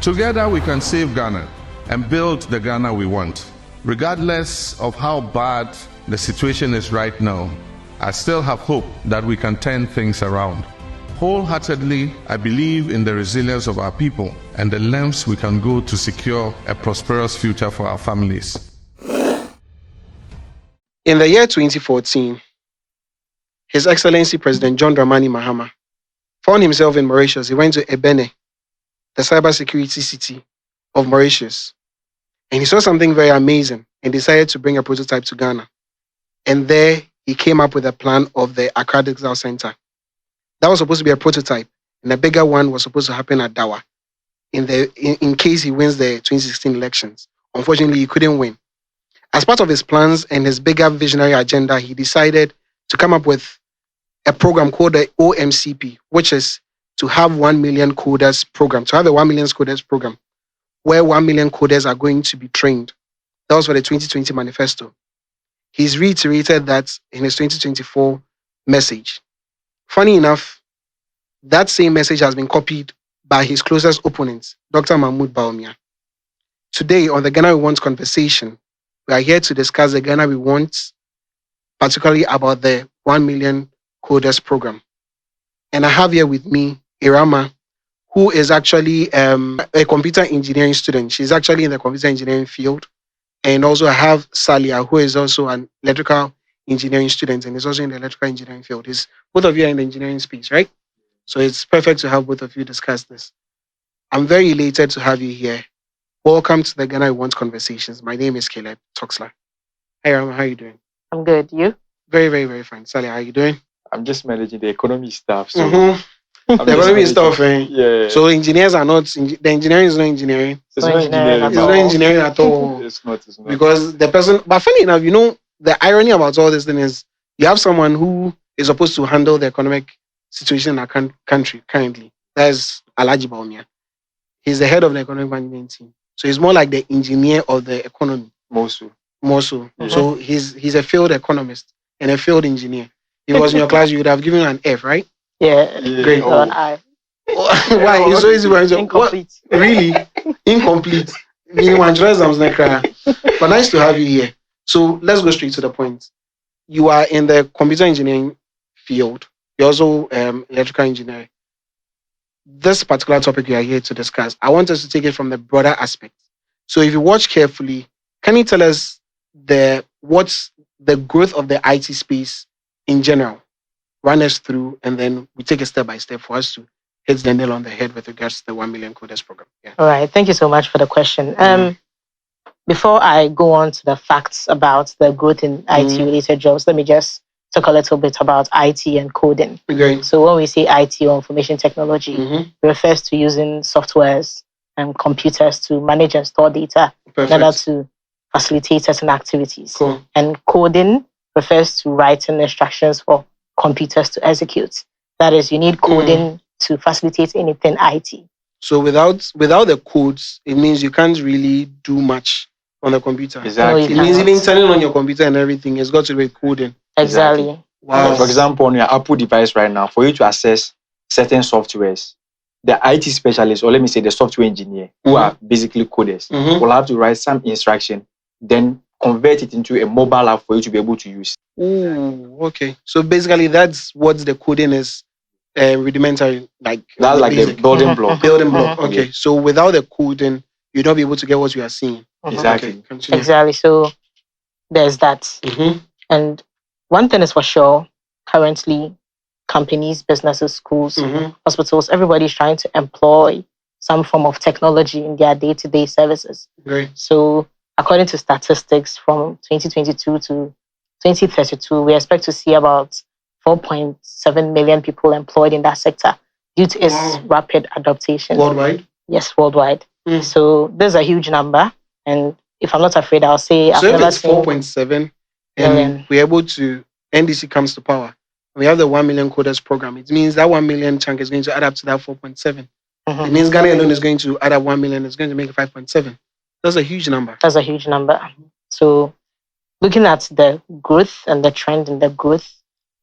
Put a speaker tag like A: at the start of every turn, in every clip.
A: Together we can save Ghana and build the Ghana we want. Regardless of how bad the situation is right now, I still have hope that we can turn things around. Wholeheartedly, I believe in the resilience of our people and the lengths we can go to secure a prosperous future for our families.
B: In the year 2014, His Excellency President John Mahama found himself in Mauritius. He went to Ebene, the cybersecurity city of Mauritius, and he saw something very amazing and decided to bring a prototype to Ghana. And there he came up with a plan of the Accra Digital Center. That was supposed to be a prototype, and a bigger one was supposed to happen at Dawa in case he wins the 2016 elections. Unfortunately, he couldn't win. As part of his plans and his bigger visionary agenda, he decided to come up with a program called the OMCP, which is to have 1 million coders program, to have a 1 million coders program, where 1 million coders are going to be trained. That was for the 2020 manifesto. He's reiterated that in his 2024 message. Funny enough, that same message has been copied by his closest opponent, Dr. Mahmoud Bawumia. Today, on the Ghana We Want conversation, we are here to discuss the Ghana We Want, particularly about the 1 million coders program. And I have here with me Irama, who is actually a computer engineering student. She's actually in the computer engineering field. And also I have Salia, who is also an electrical engineering student and is also in the electrical engineering field. Both of you are in the engineering space, right? So it's perfect to have both of you discuss this. I'm very elated to have you here. Welcome to the Ghana We Want Conversations. My name is Caleb Toxler. Hi, Irama, how are you doing?
C: I'm good. You?
B: Very, very, very fine. Salia, how are you doing?
D: I'm just managing the economy stuff. So
B: the economy stuff, eh?
D: Yeah.
B: So engineers are not, the engineering is not engineering.
D: It's not engineering.
B: It's not engineering at all.
D: It's not.
B: Because the person, but funny enough, you know, the irony about all this thing is you have someone who is supposed to handle the economic situation in our country currently. That's Alhaji Bawumia. He's the head of the economic management team. So he's more like the engineer of the economy. More so.
D: Mm-hmm.
B: So he's a field economist and a field engineer. If he was in your class, you would have given him an F, right?
C: Yeah.
B: Great.
C: Oh. An I.
B: Why? It's so easy.
C: Incomplete.
B: What? Really? Incomplete. But nice to have you here. So let's go straight to the point. You are in the computer engineering field. You're also electrical engineer. This particular topic we are here to discuss, I want us to take it from the broader aspect. So if you watch carefully, can you tell us what's the growth of the IT space in general? Run us through, and then we take it step by step for us to hit the nail on the head with regards to the 1 million coders program. Yeah.
C: All right. Thank you so much for the question. Before I go on to the facts about the growth in IT-related jobs, let me just talk a little bit about IT and coding.
B: Okay.
C: So when we say IT or information technology, it refers to using softwares and computers to manage and store data in order to facilitate certain activities.
B: Cool. And
C: coding refers to writing instructions for computers to execute. That is, you need coding to facilitate anything IT.
B: So without the codes, it means you can't really do much on the computer.
D: Exactly.
B: It means even turning on your computer and everything, it's got to be coding.
C: Exactly.
B: Wow.
D: For example, on your Apple device right now, for you to access certain softwares, the IT specialist, or let me say the software engineer, who are basically coders, will have to write some instruction, then convert it into a mobile app for you to be able to use.
B: Ooh, okay. So basically, that's what the coding is. Rudimentary, like
D: that's like
B: basic.
D: the building block.
B: Building block. Okay. Yeah. So without the coding, you'll not be able to get what you are seeing.
D: Exactly.
B: Okay,
C: exactly. So there's that. And one thing is for sure, currently, companies, businesses, schools, hospitals, everybody's trying to employ some form of technology in their day-to-day services.
B: Great.
C: So according to statistics from 2022 to 2032, we expect to see about 4.7 million people employed in that sector due to its rapid adaptation.
B: Worldwide?
C: Yes, worldwide. So there's a huge number. And if I'm not afraid, I'll say...
B: So if it's 4.7 and we're able to... NDC comes to power, we have the 1 million coders program. It means that 1 million chunk is going to add up to that 4.7. It means Ghana alone is going to add up 1 million. It's going to make it 5.7. That's a huge number.
C: That's a huge number. So looking at the growth and the trend in the growth,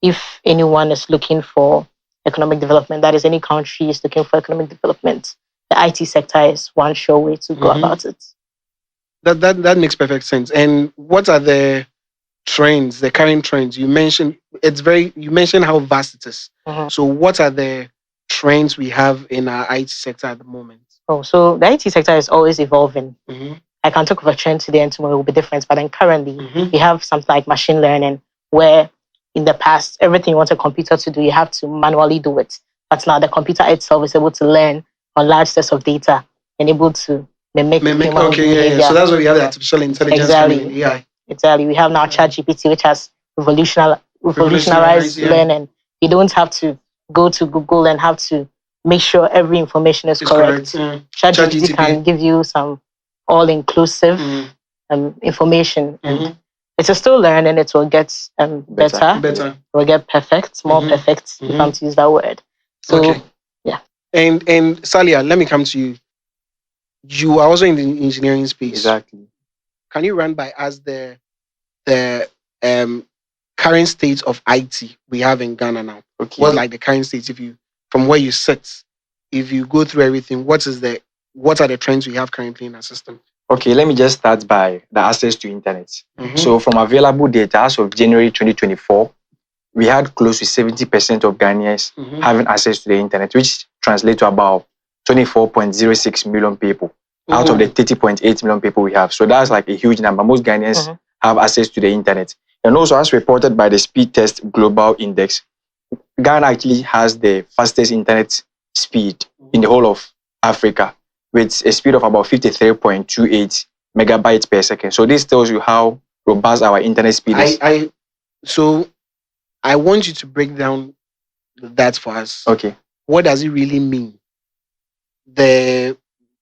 C: if anyone is looking for economic development, that is any country is looking for economic development, the IT sector is one sure way to go about it.
B: That makes perfect sense. And what are the trends, the current trends? You mentioned how vast it is. So what are the trends we have in our IT sector at the moment?
C: Oh, so the IT sector is always evolving. I can talk of a trend today and tomorrow will be different. But then currently we have something like machine learning, where in the past, everything you want a computer to do, you have to manually do it. But now the computer itself is able to learn on large sets of data and able to mimic human behavior.
B: So that's why we have the artificial intelligence coming in AI.
C: Exactly. We have now ChatGPT, which has revolutionized learning. You don't have to go to Google and have to make sure every information is correct. ChatGPT can give you some all-inclusive information. And it is still learning. It will get better. It will get perfect, more perfect, if I'm to use that word. So, yeah.
B: And Salia, let me come to you. You are also in the engineering space.
D: Exactly.
B: Can you run by us the current state of IT we have in Ghana now?
D: Okay.
B: What's like the current state, from where you sit, if you go through everything, what are the trends we have currently in our system?
D: Okay, let me just start by the access to internet. So from available data as of January 2024, we had close to 70% of Ghanaians having access to the internet, which translates to about 24.06 million people out of the 30.8 million people we have. So that's like a huge number. Most Ghanaians have access to the internet. And also, as reported by the Speed Test Global Index, Ghana actually has the fastest internet speed in the whole of Africa, with a speed of about 53.28 megabytes per second. So this tells you how robust our internet speed is.
B: So I want you to break down that for us.
D: Okay.
B: What does it really mean? The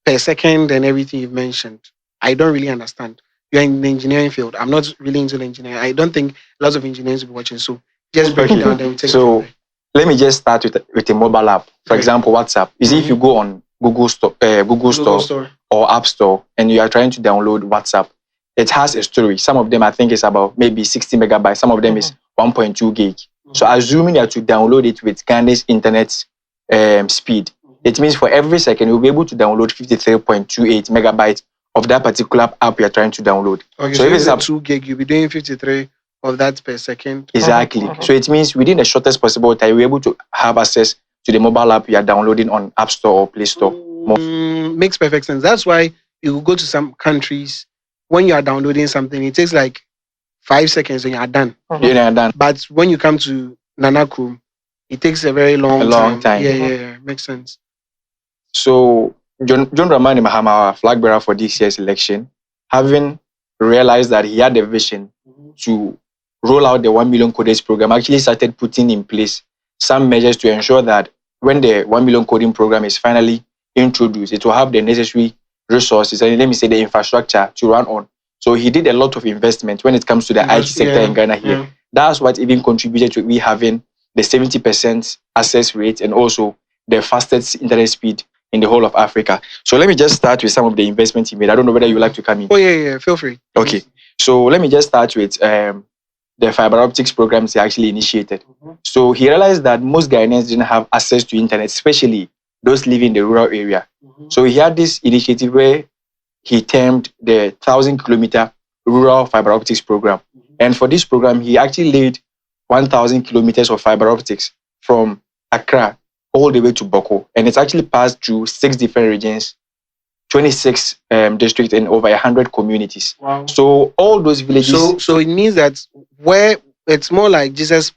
B: per second and everything you've mentioned, I don't really understand. You're in the engineering field. I'm not really into the engineering. I don't think lots of engineers will be watching. So just break it down. Then we take it from there.
D: Let me just start with a mobile app. For example, WhatsApp. You see, if you go on Google Store or App Store and you are trying to download WhatsApp, it has a story. Some of them I think is about maybe 60 megabytes. Some of them is 1.2 gig. So assuming that you download it with Ghana's internet speed, it means for every second you'll be able to download 53.28 megabytes of that particular app you're trying to download.
B: Okay, so if it's a 2 gig, you'll be doing 53 of that per second.
D: Exactly. So it means within the shortest possible time, you're able to have access to the mobile app you are downloading on App Store or Play Store.
B: Makes perfect sense. That's why you go to some countries, when you are downloading something, it takes like 5 seconds and you are done.
D: You're done.
B: But when you come to Nanakum, it takes a very long time. Yeah, makes sense.
D: So John Dramani Mahama, our flag bearer for this year's election, having realized that he had a vision to roll out the 1 million codex program, actually started putting in place some measures to ensure that when the 1 million coding program is finally introduced, it will have the necessary resources and let me say the infrastructure to run on. So he did a lot of investment when it comes to the IT sector in Ghana here. Yeah. That's what even contributed to we having the 70% access rate and also the fastest internet speed in the whole of Africa. So let me just start with some of the investments he made. I don't know whether you would like to come in.
B: Oh, yeah, feel free.
D: Okay. So let me just start with the fiber optics programs he actually initiated. So he realized that most Ghanaians didn't have access to internet, especially those living in the rural area. So he had this initiative where he termed the 1,000-kilometer rural fiber optics program. And for this program, he actually laid 1,000 kilometers of fiber optics from Accra all the way to Boko. And it's actually passed through 6 different regions, 26 districts, and over 100 communities. Wow. So all those villages...
B: So it means that where it's more like Jesus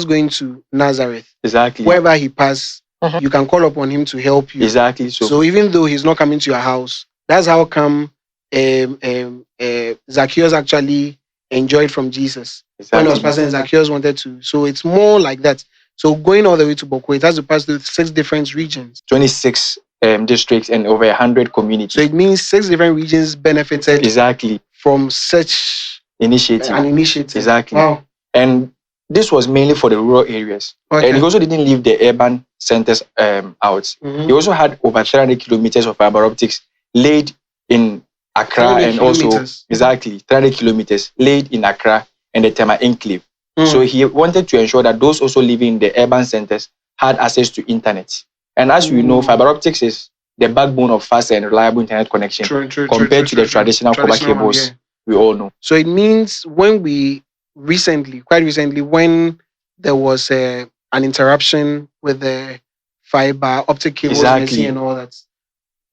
B: going to Nazareth.
D: Exactly.
B: Wherever he passed, you can call upon him to help you.
D: Exactly.
B: So even though he's not coming to your house, that's how come Zacchaeus actually enjoyed from Jesus. Exactly. When he was passing, Zacchaeus wanted to. So it's more like that. So going all the way to Boko, it has to pass through 6 different regions.
D: 26 districts and over 100 communities.
B: So it means 6 different regions benefited
D: exactly
B: from such an initiative.
D: Exactly.
B: Wow.
D: And this was mainly for the rural areas. Okay. And he also didn't leave the urban centers out. He also had over 300 kilometers of fiber optics laid in Accra and also, exactly, 300 kilometers laid in Accra and the Tema Enclave. So he wanted to ensure that those also living in the urban centers had access to internet. And as we know, fiber optics is the backbone of fast and reliable internet connection compared to the traditional copper cables we all know.
B: So it means when we quite recently, when there was an interruption with the fiber optic cables and all that.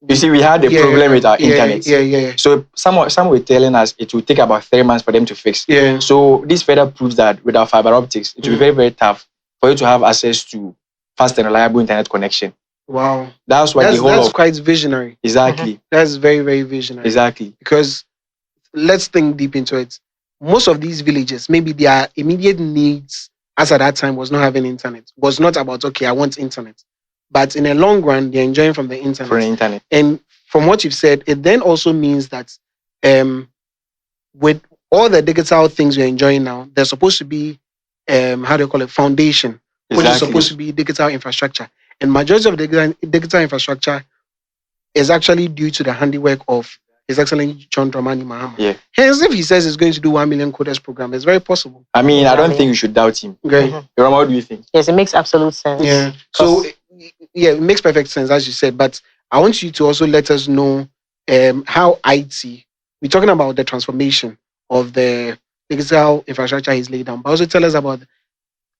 D: You see, we had a problem with our internet. So some were telling us it will take about 3 months for them to fix. So this further proves that with our fiber optics, it will be very, very tough for you to have access to fast and reliable internet connection.
B: Wow.
D: That's
B: quite visionary.
D: Exactly.
B: That's very, very visionary.
D: Exactly.
B: Because let's think deep into it. Most of these villages, maybe their immediate needs as at that time was not having internet. Was not about, okay, I want internet. But in the long run, they're enjoying from the internet.
D: From the internet.
B: And from what you've said, it then also means that with all the digital things we're enjoying now, there's supposed to be, foundation, which is supposed to be digital infrastructure. And majority of the digital infrastructure is actually due to the handiwork of His Excellency John Mahama.
D: Yeah.
B: Hence, if he says he's going to do 1 million coders program, it's very possible.
D: I mean, I don't think you should doubt him.
B: Okay.
D: Rama, what do you think?
C: Yes, it makes absolute sense.
B: Yeah. So, it makes perfect sense, as you said. But I want you to also let us know how IT, we're talking about the transformation of the digital infrastructure he's laid down, but also tell us about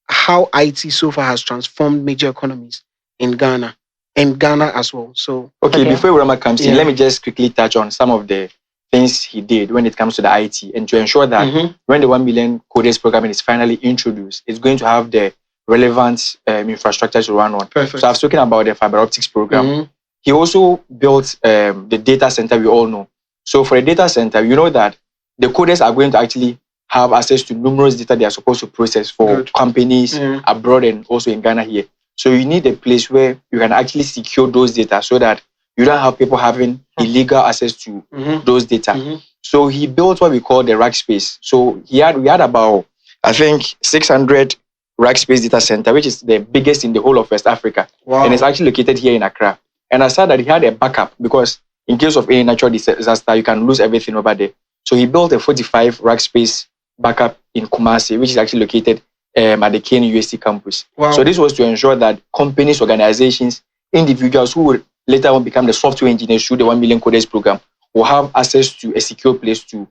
B: how IT so far has transformed major economies in Ghana. And Ghana as well. So
D: before Rama comes in, let me just quickly touch on some of the things he did when it comes to the IT, and to ensure that when the 1 million coders program is finally introduced, it's going to have the relevant infrastructure to run on.
B: Perfect.
D: So I've spoken about the fiber optics program. He also built the data center we all know. So for a data center, you know that the coders are going to actually have access to numerous data they are supposed to process for companies abroad and also in Ghana here. So you need a place where you can actually secure those data so that you don't have people having illegal access to those data. So he built what we call the rack space. So we had about, I think, 600 rack space data center, which is the biggest in the whole of West Africa.
B: Wow.
D: And it's actually located here in Accra. And I said that he had a backup because in case of any natural disaster, you can lose everything over there. So he built a 45 rack space backup in Kumasi, which is actually located at the KNUST campus.
B: Wow.
D: So this was to ensure that companies, organizations, individuals who will later on become the software engineers through the 1 million coders program will have access to a secure place to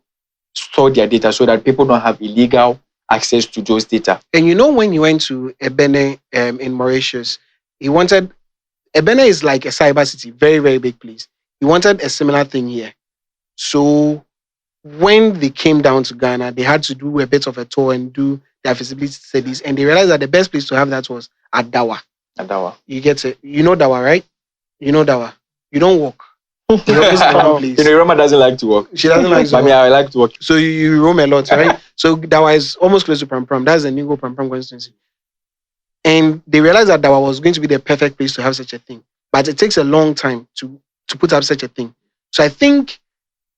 D: store their data so that people don't have illegal access to those data.
B: And you know, when you went to Ebene in Mauritius, Ebene is like a cyber city, very, very big place. He wanted a similar thing here. So when they came down to Ghana, they had to do a bit of a tour and do their feasibility studies, and they realized that the best place to have that was at Dawa.
D: At Dawa.
B: You get it. You know Dawa, right? You know Dawa. You don't walk. You
D: know, Roma doesn't like to walk.
B: She doesn't like to walk.
D: I mean, I like to walk.
B: So you roam a lot, right? So Dawa is almost close to Pram. That's the Ningo Pram constituency. And they realized that Dawa was going to be the perfect place to have such a thing. But it takes a long time to put up such a thing. So I think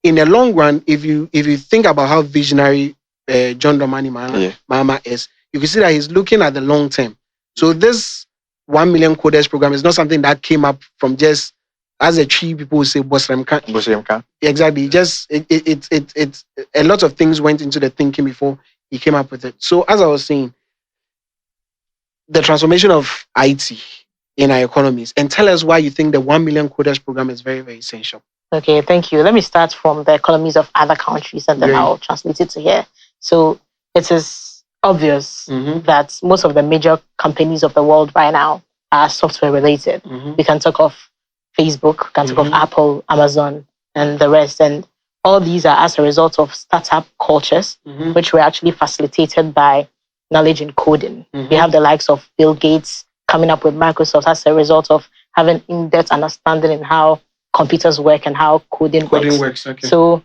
B: in the long run, if you think about how visionary John Mahama is, you can see that he's looking at the long term. So this 1 million coders program is not something that came up from just, as a tree, people will say, Bosremka. Exactly. Just it a lot of things went into the thinking before he came up with it. So as I was saying, the transformation of IT in our economies, and tell us why you think the 1 million coders program is very, very essential.
C: Okay, thank you. Let me start from the economies of other countries and then I'll translate it to here. So it is obvious that most of the major companies of the world right now are software related. We can talk of Facebook, we can talk of Apple, Amazon, and the rest. And all these are as a result of startup cultures, which were actually facilitated by knowledge in coding. We have the likes of Bill Gates coming up with Microsoft as a result of having in-depth understanding in how computers work and how coding works.
B: Okay.
C: So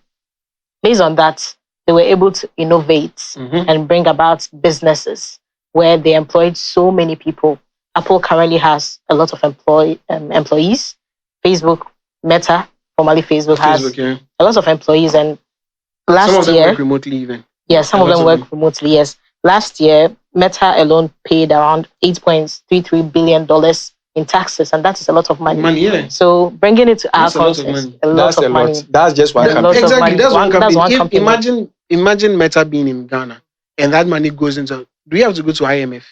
C: based on that, they were able to innovate and bring about businesses where they employed so many people. Apple currently has a lot of employees. Facebook, Meta, formerly Facebook, has a lot of employees. And last year,
B: some of them work remotely even.
C: Yeah, some of them work remotely, yes. Last year, Meta alone paid around $8.33 billion in taxes, and that is a lot of money. So bringing it to our context, a lot of money.
D: That's just one company.
B: Exactly, that's one company. Imagine Meta being in Ghana, and that money goes into. Do you have to go to IMF?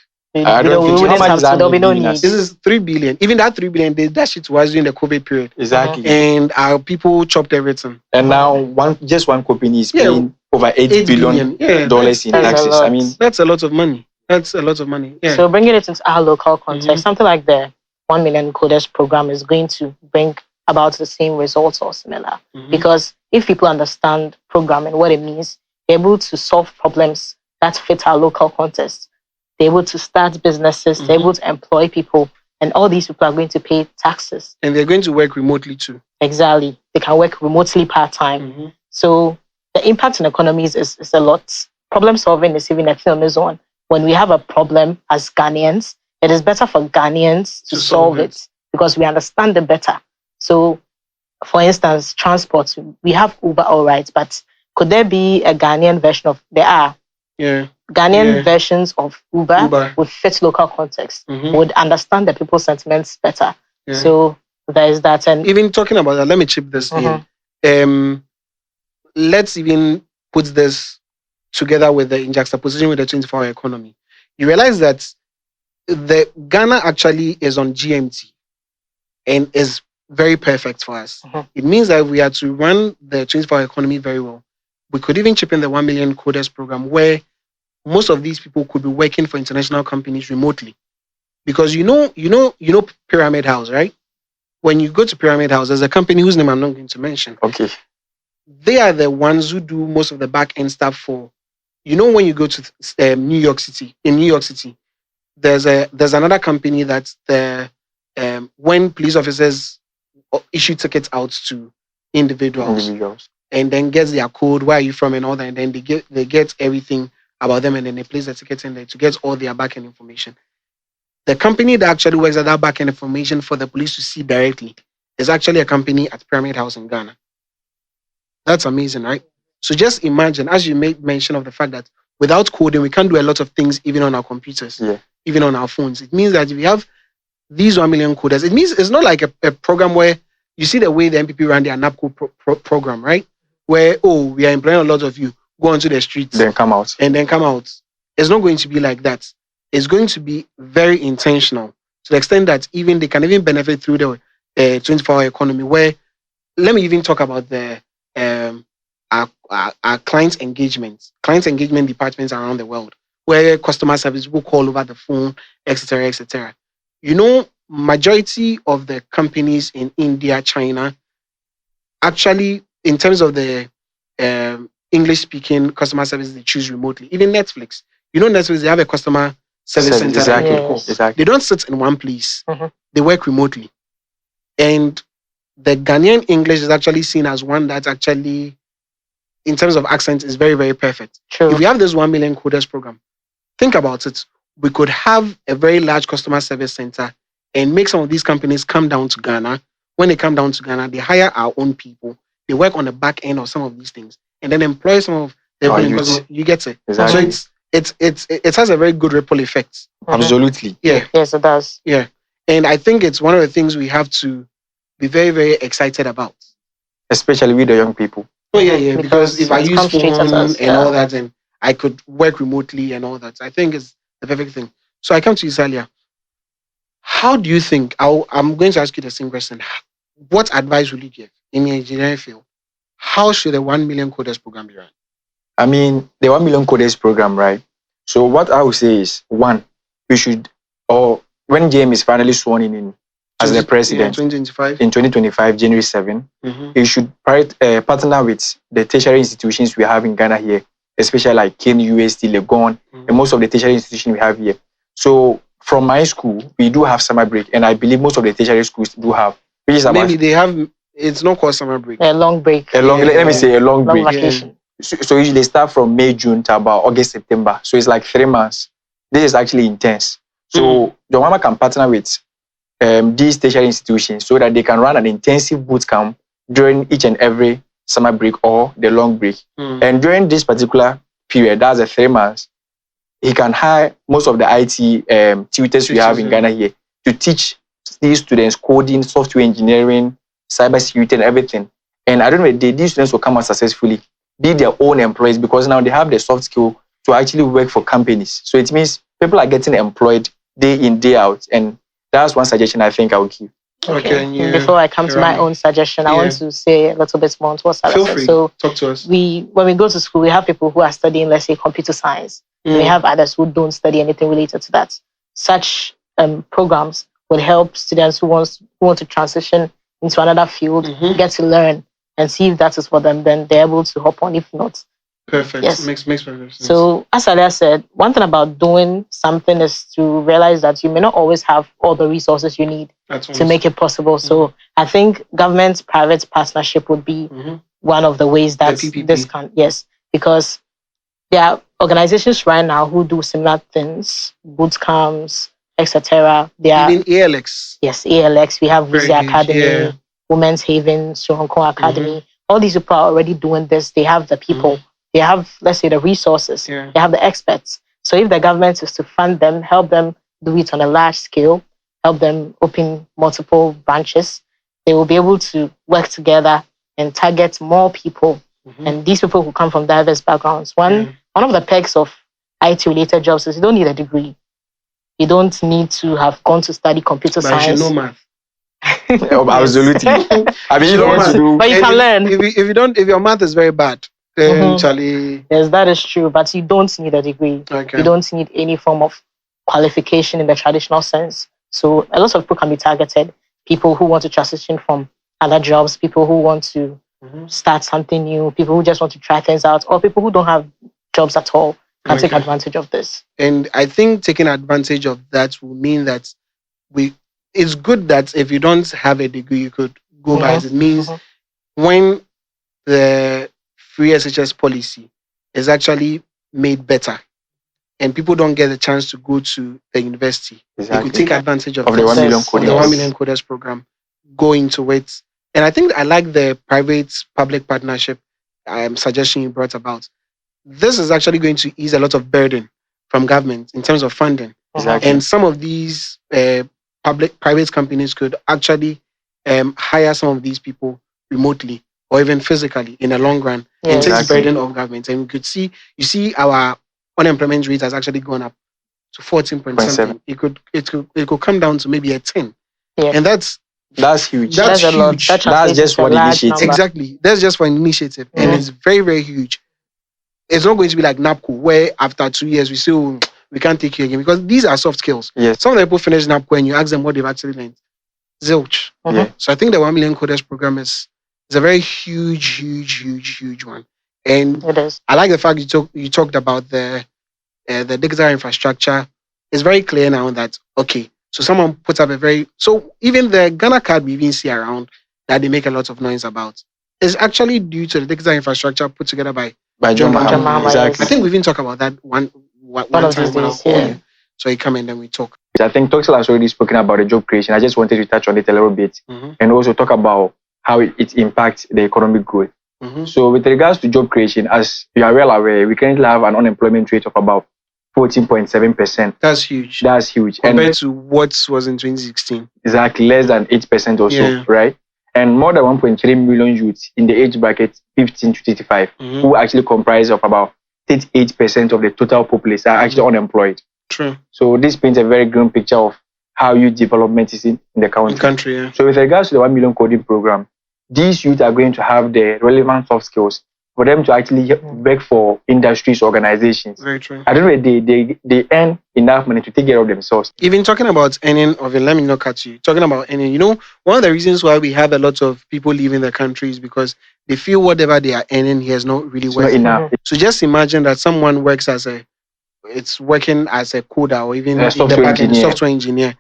D: I don't think
C: we
D: how
C: wouldn't
D: much
C: have
D: is
C: to,
D: that
C: there'll be no
D: giving us?
C: need.
B: This is 3 billion. Even that 3 billion, that shit was during the COVID period.
D: Exactly.
B: And our people chopped everything.
D: And now just one company is paying over $8 billion dollars in
C: that's
D: taxes. I mean,
B: that's a lot of money. That's a lot of money. Yeah.
C: So bringing it into our local context, something like the 1 million coders program is going to bring about the same results or similar. Because if people understand programming, what it means, they're able to solve problems that fit our local context. They're able to start businesses, they're able to employ people, and all these people are going to pay taxes.
B: And they're going to work remotely too.
C: Exactly. They can work remotely part-time. So the impact on economies is a lot. Problem solving is even a thing on its own. When we have a problem as Ghanaians, it is better for Ghanaians to solve it because we understand it better. So, for instance, transport, we have Uber, all right, but could there be a Ghanaian version of, there are Ghanaian versions of Uber would fit local context, would understand the people's sentiments better. So there is that. And
B: even talking about that, let me chip this in. Let's even put this together with in juxtaposition with the 24-hour economy. You realize that the Ghana actually is on GMT and is very perfect for us. It means that if we are to run the 24-hour economy very well, we could even chip in the 1 million coders program where most of these people could be working for international companies remotely. Because you know Pyramid House, right? When you go to Pyramid House, there's a company whose name I'm not going to mention.
D: Okay.
B: They are the ones who do most of the back end stuff for, when you go to New York City, there's another company that when police officers issue tickets out to individuals and then gets their code, where are you from and all that, and then they get everything about them and then they place the tickets in there to get all their back end information. The company that actually works at that back end information for the police to see directly is actually a company at Pyramid House in Ghana. That's amazing, right? So just imagine, as you made mention of the fact that without coding, we can't do a lot of things even on our computers, even on our phones. It means that if we have these 1 million coders, it means it's not like a program where you see the way the MPP ran their NAPCO program, right? Where, we are employing a lot of you, go onto the streets.
D: Then come out.
B: It's not going to be like that. It's going to be very intentional to the extent that even they can even benefit through the 24-hour economy, where, let me even talk about the our client engagement departments around the world, where customer service will call over the phone, etc., etc. Majority of the companies in India, China, actually, in terms of the English-speaking customer service, they choose remotely. Even Netflix, Netflix, they have a customer service center.
D: Exactly.
B: They don't sit in one place. They work remotely. And the Ghanaian English is actually seen as one that actually, in terms of accent, is very, very perfect.
C: True.
B: If we have this 1 million coders program, think about it. We could have a very large customer service center and make some of these companies come down to Ghana. When they come down to Ghana, they hire our own people. They work on the back end of some of these things and then employ some of their people because you get it.
D: Exactly.
B: So it has a very good ripple effect.
D: Absolutely.
B: Yeah.
C: Yes, it does.
B: Yeah. And I think it's one of the things we have to be very, very excited about.
D: Especially with the young people.
B: Oh, yeah. Because if I use phone and all that, and I could work remotely and all that, I think it's the perfect thing. So I come to you, Salia. How do you think, I'm going to ask you the same question. What advice will you give in the engineering field? How should a 1 million coders program be run?
D: I mean, the 1 million coders program, right? So what I would say is, one, we should, or when James is finally sworn in as the president
B: 2025.
D: in 2025, January 7, he should partner with the tertiary institutions we have in Ghana here, especially like Ken, UST, Legon, and most of the tertiary institutions we have here. So from my school, we do have summer break, and I believe most of the tertiary schools do have. Which is
B: maybe they have, it's not called summer break.
C: A long break.
D: Let me say a long break.
C: Vacation.
D: So usually they start from May, June to about August, September. So it's like 3 months. This is actually intense. So John Mahama can partner with these tertiary institutions so that they can run an intensive boot camp during each and every summer break or the long break. And during this particular period, that's the 3 months, he can hire most of the IT tutors we have in Ghana here to teach these students coding, software engineering, cybersecurity, and everything. And I don't know, these students will come out successfully, be their own employees, because now they have the soft skill to actually work for companies. So it means people are getting employed day in, day out. And that's one suggestion I think I would give.
B: Okay.
C: Before I come to my own suggestion, I want to say a little bit more on what Sarah said.
B: So talk to us.
C: When we go to school, we have people who are studying, let's say, computer science. And we have others who don't study anything related to that. Such programs would help students who want to transition into another field, get to learn and see if that is for them. Then they're able to hop on. If not,
B: perfect. Yes. Makes perfect sense.
C: So, as Alia said, one thing about doing something is to realize that you may not always have all the resources you need to make it possible. So, I think government-private partnership would be one of the ways that this can, because there are organizations right now who do similar things, boot camps, etc.
B: Even ALX.
C: Yes, ALX. We have Visa Academy, Women's Haven, Suronko Academy. All these people are already doing this. They have the people. They have, let's say, the resources. They have the experts. So if the government is to fund them, help them do it on a large scale, help them open multiple branches, they will be able to work together and target more people. And these people who come from diverse backgrounds. One of the perks of IT-related jobs is you don't need a degree. You don't need to have gone to study computer science.
B: But you know math.
D: Absolutely. I mean, you don't want to do.
C: But you can learn.
B: If your math is very bad, then Charlie.
C: Yes, that is true. But you don't need a degree.
B: Okay.
C: You don't need any form of qualification in the traditional sense. So a lot of people can be targeted. People who want to transition from other jobs, people who want to start something new, people who just want to try things out, or people who don't have jobs at all can take advantage of this.
B: And I think taking advantage of that will mean that it's good that if you don't have a degree, you could go by it. It means when the free SHS policy is actually made better and people don't get the chance to go to the university, they could take advantage of
D: the 1 million coders.
B: The 1 million coders program, go into it. And I think I like the private-public partnership suggestion you brought about. This is actually going to ease a lot of burden from government in terms of funding.
D: Exactly.
B: And some of these private companies could actually hire some of these people remotely or even physically in the long run and take the burden of government. And you see our unemployment rate has actually gone up to 14.7. It could come down to maybe a 10. Yeah. And that's
D: huge.
B: That's huge.
D: That's just one initiative.
B: Exactly. That's just one initiative. And it's very, very huge. It's not going to be like NAPCO, where after 2 years we say, oh, we can't take you again. Because these are soft skills.
D: Yes.
B: Some of the people finish NAPCO and you ask them what they've actually learned. Zilch. So I think the 1 million coders program is a very huge one. And
C: it is.
B: I like the fact you talked about the digital infrastructure. It's very clear now that, okay, so someone puts up so even the Ghana card we even see around that they make a lot of noise about is actually due to the digital infrastructure put together by John Mahama.
D: Exactly.
B: I think we even talk about that one time when I'll call you. So you come and then we talk.
D: I think Toxel has already spoken about the job creation. I just wanted to touch on it a little bit and also talk about how it impacts the economic growth. So with regards to job creation, as you are well aware, we currently have an unemployment rate of about 14.7%.
B: That's huge.
D: That's huge.
B: Compared to what was in 2016.
D: Exactly, less than 8% or so, right? And more than 1.3 million youths in the age bracket 15 to 35, who actually comprise of about 38% of the total population, are actually unemployed.
B: True.
D: So this paints a very grim picture of how youth development is in the country. So with regards to the 1 million coding program, these youth are going to have the relevant soft skills for them to actually work for industries, organizations.
B: Very true.
D: I don't know, they earn enough money to take care of themselves.
B: Even talking about earning let me not cut you. Talking about earning, one of the reasons why we have a lot of people leaving the country is because they feel whatever they are earning here is not really worth
D: enough.
B: So just imagine that someone works working as a coder or even
D: a
B: software engineer.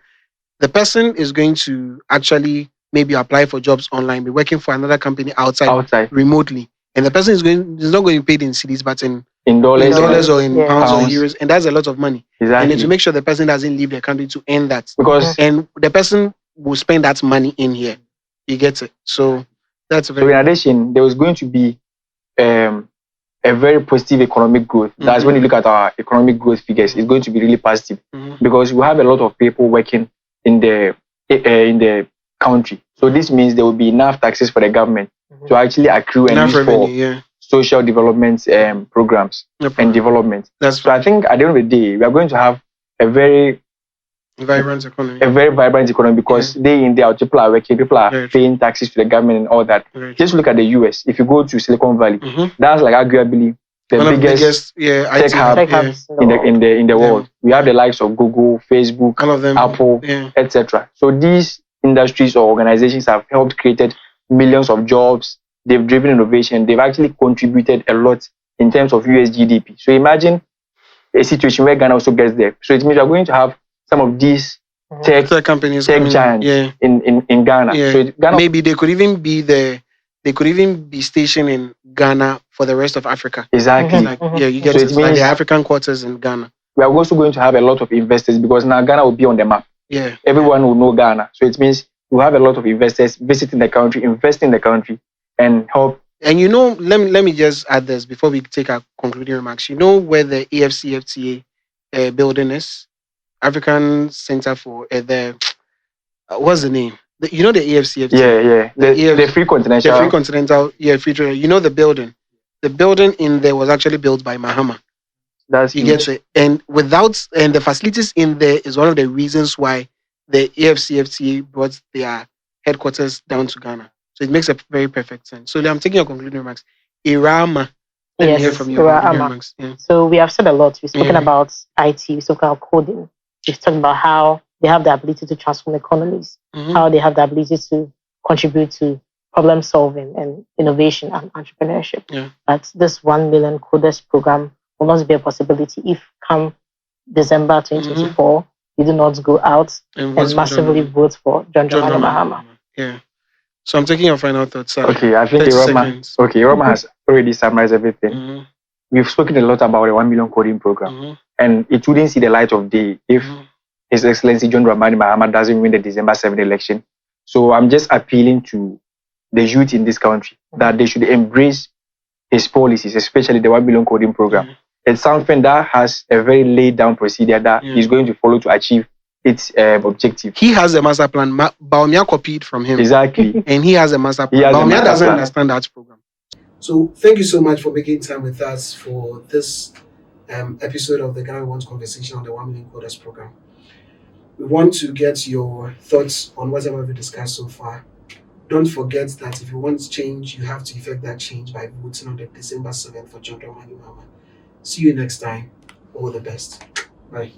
B: The person is going to actually maybe apply for jobs online, be working for another company outside remotely. And the person is not going to be paid in cedis, but in dollars or in pounds or euros. And that's a lot of money.
D: Exactly.
B: And to make sure the person doesn't leave the country to earn that.
D: And
B: the person will spend that money in here. You get it. So that's
D: in addition, there was going to be a very positive economic growth. That's when you look at our economic growth figures, it's going to be really positive. Because we have a lot of people working in the country. So this means there will be enough taxes for the government to actually accrue and use for social development programs and development.
B: So
D: I think at the end of the day, we are going to have a very
B: vibrant economy.
D: A very vibrant economy because day in, day out, people are working, people are paying taxes to the government and all that. Just look at the US. If you go to Silicon Valley, that's like arguably the
B: One
D: biggest
B: tech
C: hubs
D: in the world. We have the likes of Google, Facebook,
B: all of them,
D: Apple, etc. So these industries or organizations have helped created millions of jobs. They've driven innovation. They've actually contributed a lot in terms of US GDP. So imagine a situation where Ghana also gets there. So it means we are going to have some of these tech
B: companies,
D: tech giants in Ghana. So Ghana,
B: maybe they could even be stationed in Ghana for the rest of Africa.
D: Exactly.
B: You get it. Like the African quarters in Ghana.
D: We are also going to have a lot of investors because now Ghana will be on the map. Everyone will know Ghana. So it means we'll have a lot of investors visiting the country, investing in the country, and help.
B: And let me just add this before we take our concluding remarks. You know where the AFCFTA building is? African Center for what's the name? The AFCFTA.
D: The Free Continental.
B: The Free Continental. Free trade. You know the building. The building in there was actually built by Mahama.
D: That's
B: you get it. And the facilities in there is one of the reasons why the AFCFTA brought their headquarters down to Ghana. So it makes a very perfect sense. So I'm taking your concluding remarks. Irama. Let me hear from you. Remarks.
C: So we have said a lot. We've spoken about IT. We've spoken about coding. We've talked about how they have the ability to transform economies, how they have the ability to contribute to problem solving and innovation and entrepreneurship. But this 1 million coders program will not be a possibility if come December 2024, you do not go out and massively vote for John Mahama.
B: Yeah. So I'm taking your final thoughts, sir.
D: Okay, I think Roma has already summarized everything. We've spoken a lot about the 1 million coding program, and it wouldn't see the light of day if His Excellency John Mahama doesn't win the December 7th election. So I'm just appealing to the youth in this country that they should embrace his policies, especially the 1 million coding program. It's something that has a very laid down procedure that he's going to follow to achieve its objective.
B: He has a master plan. Baumia copied from him.
D: Exactly.
B: And he has a master plan. Baumia doesn't understand that program. So thank you so much for making time with us for this episode of the Ghana Wants Conversation on the 1 Million Coders program. We want to get your thoughts on whatever we discussed so far. Don't forget that if you want change, you have to effect that change by voting on the December 7th for John Mahama. See you next time. All the best. Bye.